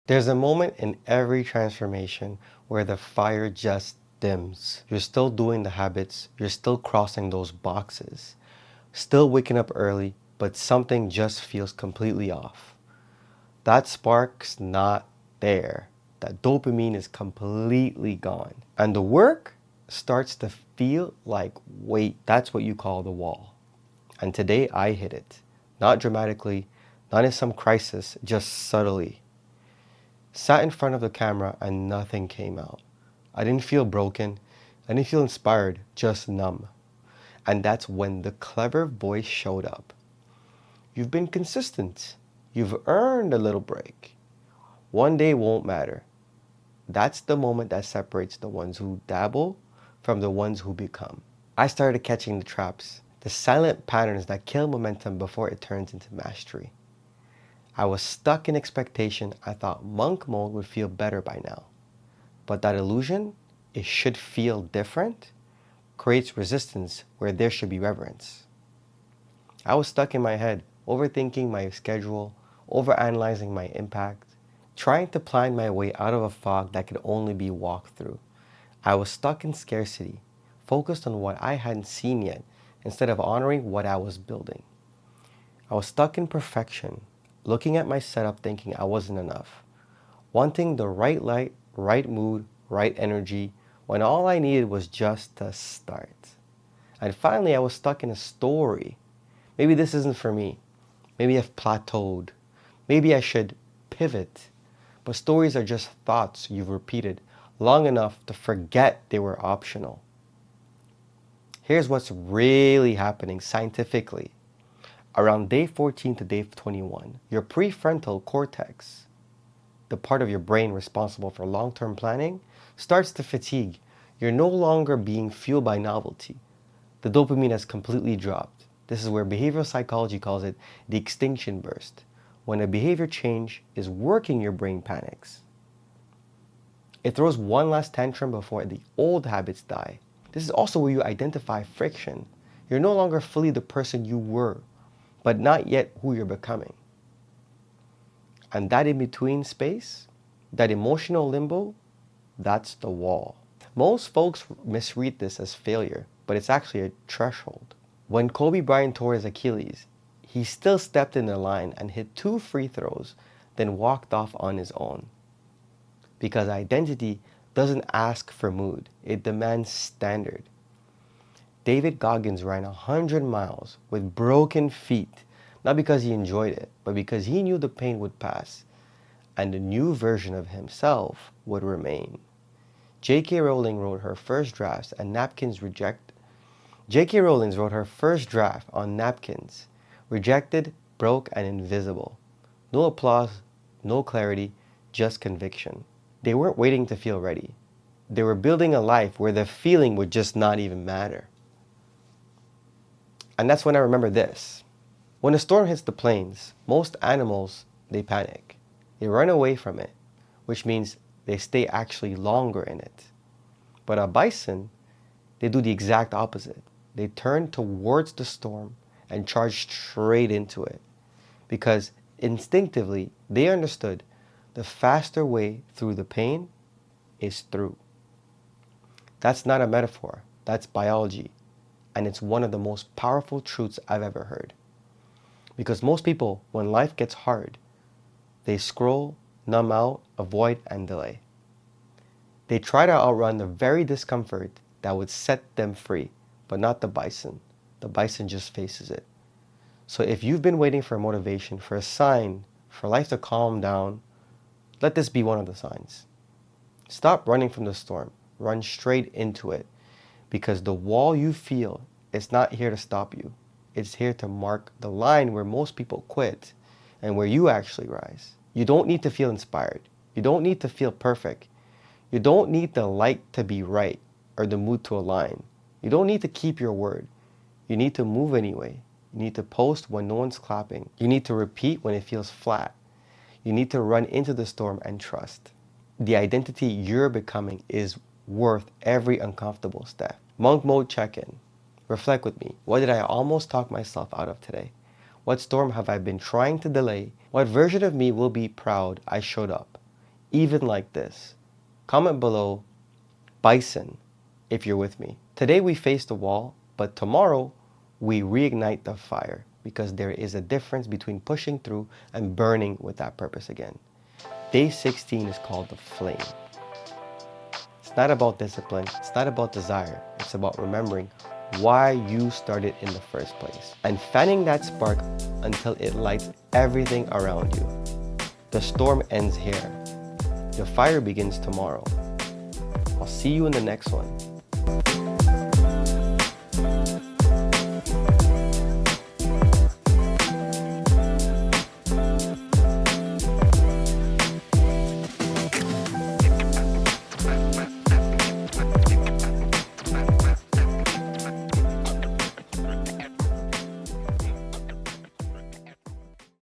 There's a moment in every transformation where the fire just dims. You're still doing the habits, you're still crossing those boxes, still waking up early, but something just feels completely off. That spark's not there. That dopamine is completely gone. And the work starts to feel like weight. That's what you call the wall. And today I hit it. Not dramatically, not in some crisis, just subtly. Sat in front of the camera and nothing came out. I didn't feel broken. I didn't feel inspired, just numb. And that's when the clever voice showed up. You've been consistent. You've earned a little break. One day won't matter. That's the moment that separates the ones who dabble from the ones who become. I started catching the traps, the silent patterns that kill momentum before it turns into mastery. I was stuck in expectation. I thought monk mode would feel better by now. But that illusion, it should feel different, creates resistance where there should be reverence. I was stuck in my head, overthinking my schedule, overanalyzing my impact, trying to plan my way out of a fog that could only be walked through. I was stuck in scarcity, focused on what I hadn't seen yet instead of honoring what I was building. I was stuck in perfection, looking at my setup thinking I wasn't enough, wanting the right light, right mood, right energy, when all I needed was just to start. And finally, I was stuck in a story. Maybe this isn't for me. Maybe I've plateaued. Maybe I should pivot. But stories are just thoughts you've repeated long enough to forget they were optional. Here's what's really happening scientifically. Around day 14 to day 21, your prefrontal cortex, the part of your brain responsible for long-term planning, starts to fatigue. You're no longer being fueled by novelty. The dopamine has completely dropped. This is where behavioral psychology calls it the extinction burst. When a behavior change is working, your brain panics. It throws one last tantrum before the old habits die. This is also where you identify friction. You're no longer fully the person you were, but not yet who you're becoming. And that in between space, that emotional limbo, that's the wall. Most folks misread this as failure, but it's actually a threshold. When Kobe Bryant tore his Achilles, he still stepped in the line and hit 2 free throws, then walked off on his own. Because identity doesn't ask for mood, it demands standard. David Goggins ran 100 miles with broken feet, not because he enjoyed it, but because he knew the pain would pass and a new version of himself would remain. J.K. Rowling wrote her first drafts and napkins reject. J.K. Rowling wrote her first draft on napkins, rejected, broke, and invisible. No applause, no clarity, just conviction. They weren't waiting to feel ready. They were building a life where the feeling would just not even matter. And that's when I remember this. When a storm hits the plains, most animals, they panic. They run away from it, which means they stay actually longer in it. But a bison, they do the exact opposite. They turn towards the storm and charge straight into it because instinctively they understood the faster way through the pain is through. That's not a metaphor, that's biology. And it's one of the most powerful truths I've ever heard. Because most people, when life gets hard, they scroll, numb out, avoid, and delay. They try to outrun the very discomfort that would set them free, but not the bison. The bison just faces it. So if you've been waiting for motivation, for a sign, for life to calm down, let this be one of the signs. Stop running from the storm. Run straight into it. Because the wall you feel is not here to stop you. It's here to mark the line where most people quit and where you actually rise. You don't need to feel inspired. You don't need to feel perfect. You don't need the light to be right or the mood to align. You don't need to keep your word. You need to move anyway. You need to post when no one's clapping. You need to repeat when it feels flat. You need to run into the storm and trust. The identity you're becoming is worth every uncomfortable step. Monk mode check-in. Reflect with me. What did I almost talk myself out of today? What storm have I been trying to delay? What version of me will be proud I showed up? even like this. Comment below bison if you're with me. Today we face the wall, but tomorrow we reignite the fire, because there is a difference between pushing through and burning with that purpose again. Day 16 is called the flame. It's not about discipline, it's not about desire, it's about remembering why you started in the first place and fanning that spark until it lights everything around you. The storm ends here. The fire begins tomorrow. I'll see you in the next one.